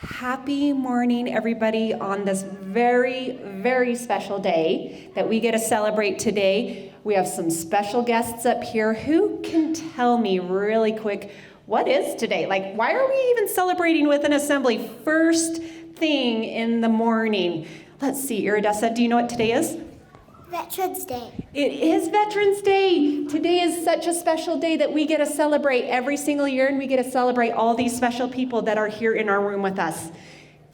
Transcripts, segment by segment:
Happy morning, everybody, on this very, very special day that we get to celebrate today. We have some special guests up here. Who can tell me really quick, what is today? Like, why are we even celebrating with an assembly first thing in the morning? Let's see, Iridessa, do you know what today is? Veterans Day. It is Veterans Day. Today is such a special day that we get to celebrate every single year, and we get to celebrate all these special people that are here in our room with us.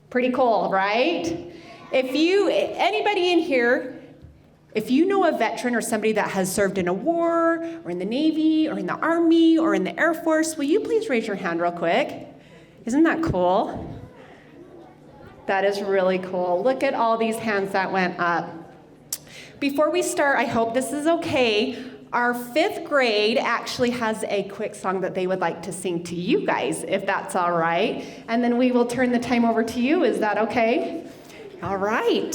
Pretty cool, right? Anybody in here, if you know a veteran or somebody that has served in a war or in the Navy or in the Army or in the Air Force, will you please raise your hand real quick? Isn't that cool? That is really cool. Look at all these hands that went up. Before we start, I hope this is okay. Our 5th grade actually has a quick song that they would like to sing to you guys, if that's all right. And then we will turn the time over to you. Is that okay? All right.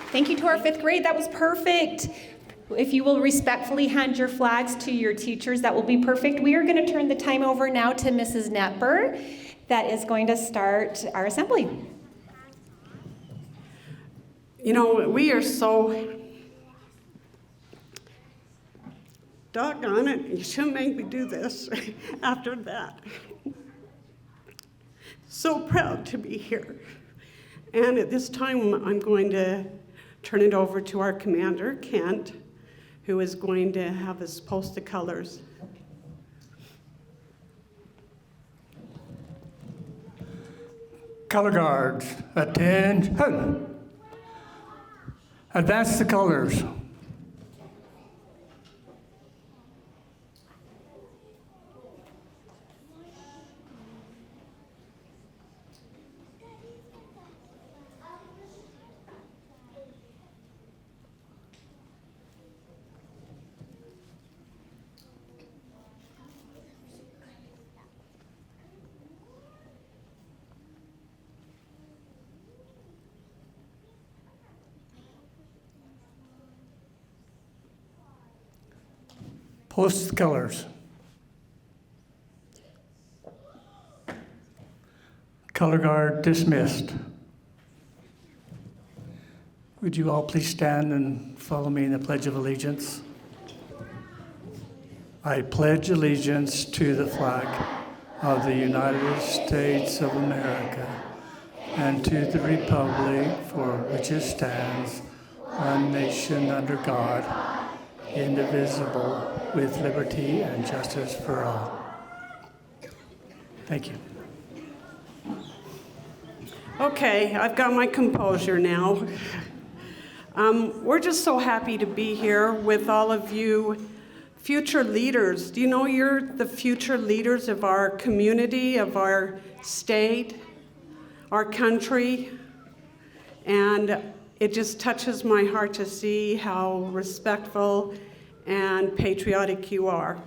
Thank you to our 5th grade. That was perfect. If you will respectfully hand your flags to your teachers, that will be perfect. We are going to turn the time over now to Mrs. Netber, that is going to start our assembly. You know, we are so doggone it. You shouldn't make me do this after that. So proud to be here. And at this time, I'm going to turn it over to our commander, Kent, who is going to have us post the colors. Color guards, attention. Advance the colors. Post the colors. Color guard dismissed. Would you all please stand and follow me in the Pledge of Allegiance? I pledge allegiance to the flag of the United States of America and to the republic for which it stands, one nation under God, indivisible, with liberty and justice for all. Thank you. Okay, I've got my composure now. We're just so happy to be here with all of you future leaders. Do you know you're the future leaders of our community, of our state, our country? And it just touches my heart to see how respectful and patriotic you are.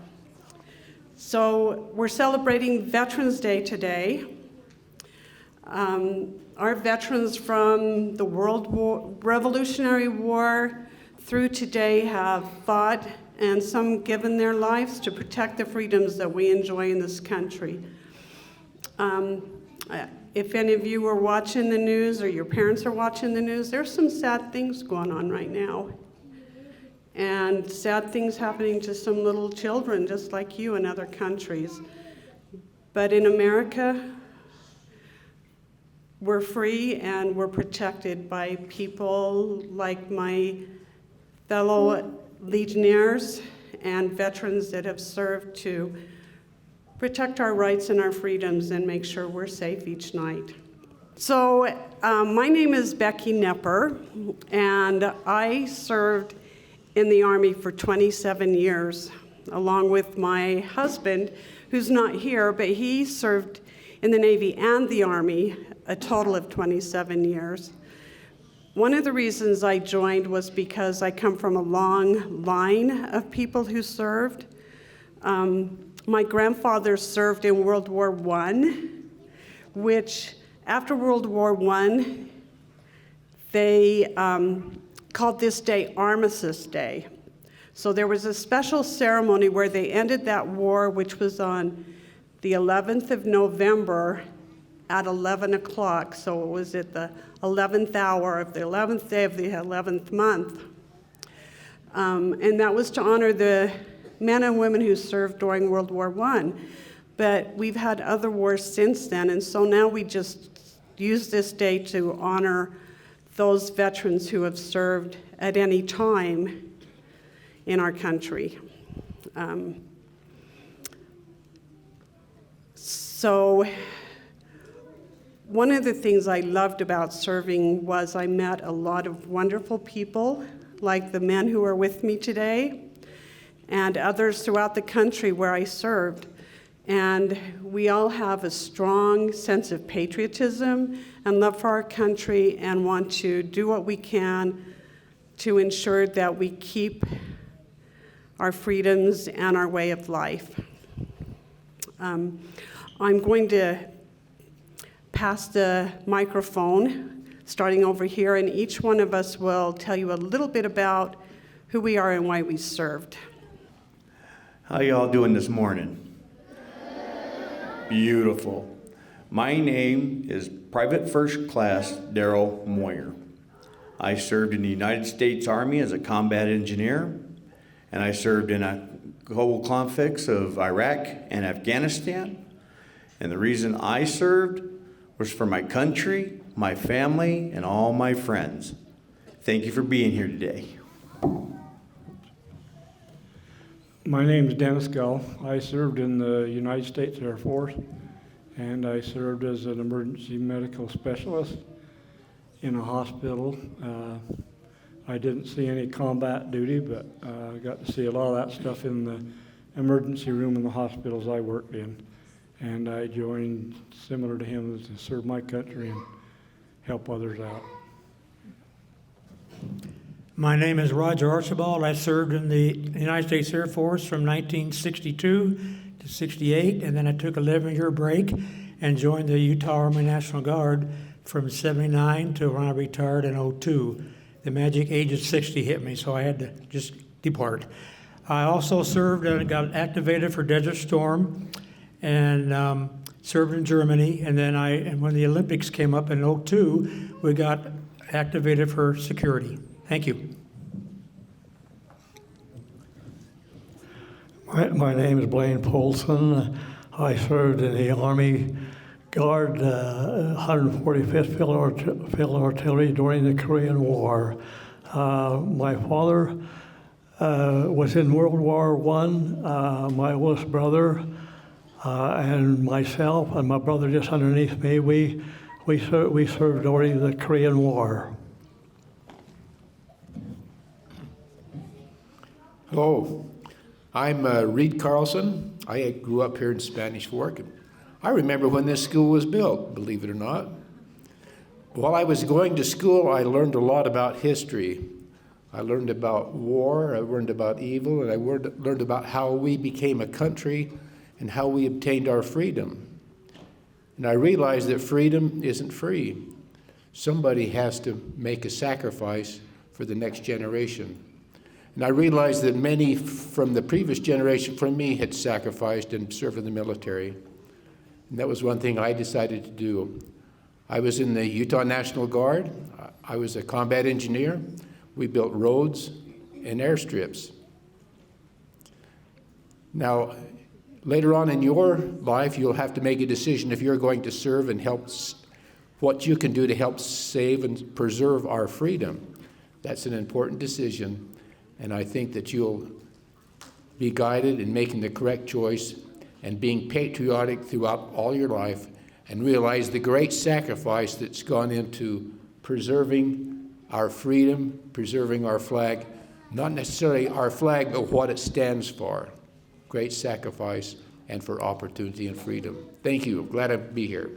So we're celebrating Veterans Day today. Our veterans from the Revolutionary War through today have fought and some given their lives to protect the freedoms that we enjoy in this country. If any of you are watching the news or your parents are watching the news, there's some sad things going on right now. And sad things happening to some little children just like you in other countries. But in America, we're free and we're protected by people like my fellow Legionnaires and veterans that have served to protect our rights and our freedoms and make sure we're safe each night. So my name is Becky Nepper, and I served in the Army for 27 years, along with my husband, who's not here, but he served in the Navy and the Army a total of 27 years. One of the reasons I joined was because I come from a long line of people who served. My grandfather served in World War I, which after World War I, they called this day Armistice Day. So there was a special ceremony where they ended that war, which was on the 11th of November at 11 o'clock. So it was at the 11th hour of the 11th day of the 11th month. And that was to honor the men and women who served during World War I. But we've had other wars since then, and so now we just use this day to honor those veterans who have served at any time in our country. So one of the things I loved about serving was I met a lot of wonderful people, like the men who are with me today, and others throughout the country where I served. And we all have a strong sense of patriotism and love for our country and want to do what we can to ensure that we keep our freedoms and our way of life. I'm going to pass the microphone, starting over here, and each one of us will tell you a little bit about who we are and why we served. How y'all doing this morning? Beautiful. My name is Private First Class Darrell Moyer. I served in the United States Army as a combat engineer, and I served in a global conflicts of Iraq and Afghanistan. And the reason I served was for my country, my family, and all my friends. Thank you for being here today. My name is Dennis Gull. I served in the United States Air Force, and I served as an emergency medical specialist in a hospital. I didn't see any combat duty, but I got to see a lot of that stuff in the emergency room in the hospitals I worked in. And I joined, similar to him, to serve my country and help others out. My name is Roger Archibald. I served in the United States Air Force from 1962 to 68, and then I took an 11-year break and joined the Utah Army National Guard from 79 to when I retired in 02. The magic age of 60 hit me, so I had to just depart. I also served and got activated for Desert Storm and served in Germany, and then when the Olympics came up in 02, we got activated for security. Thank you. My name is Blaine Polson. I served in the Army Guard, 145th Field Artillery during the Korean War. My father was in World War I. My oldest brother and myself and my brother just underneath me, we served during the Korean War. Hello, I'm Reed Carlson. I grew up here in Spanish Fork. I remember when this school was built, believe it or not. While I was going to school, I learned a lot about history. I learned about war, I learned about evil, and I learned about how we became a country and how we obtained our freedom. And I realized that freedom isn't free. Somebody has to make a sacrifice for the next generation. And I realized that many from the previous generation from me had sacrificed and served in the military. And that was one thing I decided to do. I was in the Utah National Guard. I was a combat engineer. We built roads and airstrips. Now, later on in your life, you'll have to make a decision if you're going to serve and help, what you can do to help save and preserve our freedom. That's an important decision. And I think that you'll be guided in making the correct choice and being patriotic throughout all your life and realize the great sacrifice that's gone into preserving our freedom, preserving our flag, not necessarily our flag, but what it stands for. Great sacrifice and for opportunity and freedom. Thank you. Glad to be here.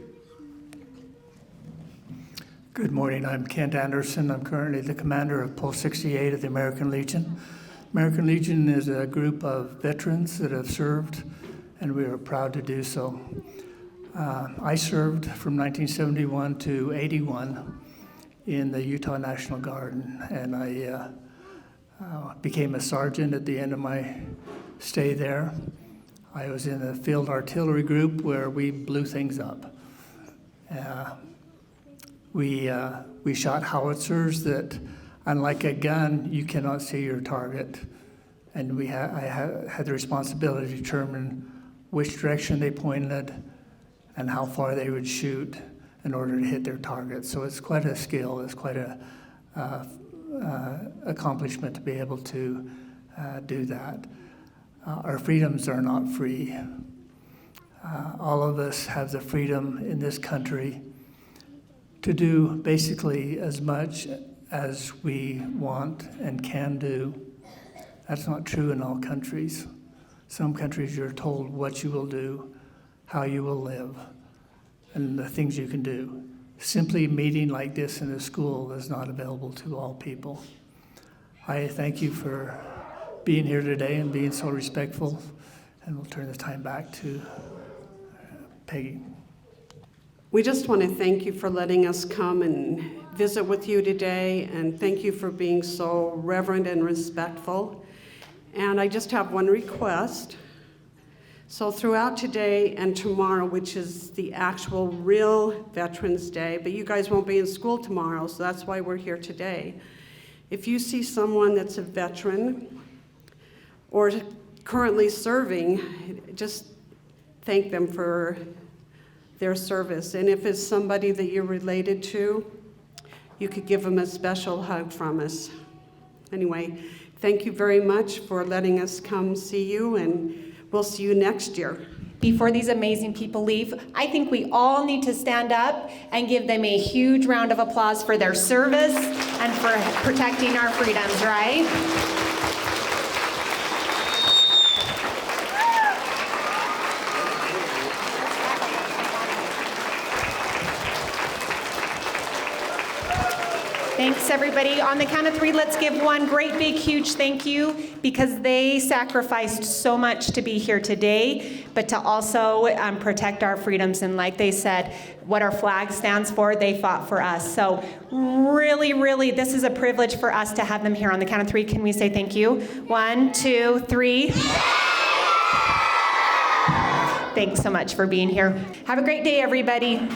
Good morning, I'm Kent Anderson. I'm currently the commander of Post 68 of the American Legion. American Legion is a group of veterans that have served, and we are proud to do so. I served from 1971 to 81 in the Utah National Guard, and I became a sergeant at the end of my stay there. I was in a field artillery group where we blew things up. We shot howitzers that, unlike a gun, you cannot see your target. And I had the responsibility to determine which direction they pointed and how far they would shoot in order to hit their target. So it's quite a skill, it's quite a accomplishment to be able to do that. Our freedoms are not free. All of us have the freedom in this country to do basically as much as we want and can do. That's not true in all countries. Some countries you're told what you will do, how you will live, and the things you can do. Simply meeting like this in a school is not available to all people. I thank you for being here today and being so respectful, and we'll turn the time back to Peggy. We just want to thank you for letting us come and visit with you today, and thank you for being so reverent and respectful. And I just have one request. So throughout today and tomorrow, which is the actual real Veterans Day, but you guys won't be in school tomorrow, so that's why we're here today. If you see someone that's a veteran or currently serving, just thank them for their service. And if it's somebody that you're related to, you could give them a special hug from us. Anyway, thank you very much for letting us come see you, and we'll see you next year. Before these amazing people leave, I think we all need to stand up and give them a huge round of applause for their service and for protecting our freedoms, right? Thanks, everybody. On the count of 3, let's give one great, big, huge thank you, because they sacrificed so much to be here today, but to also protect our freedoms. And like they said, what our flag stands for, they fought for us. So really, really, this is a privilege for us to have them here. On the count of 3, can we say thank you? 1, 2, 3. Thanks so much for being here. Have a great day, everybody.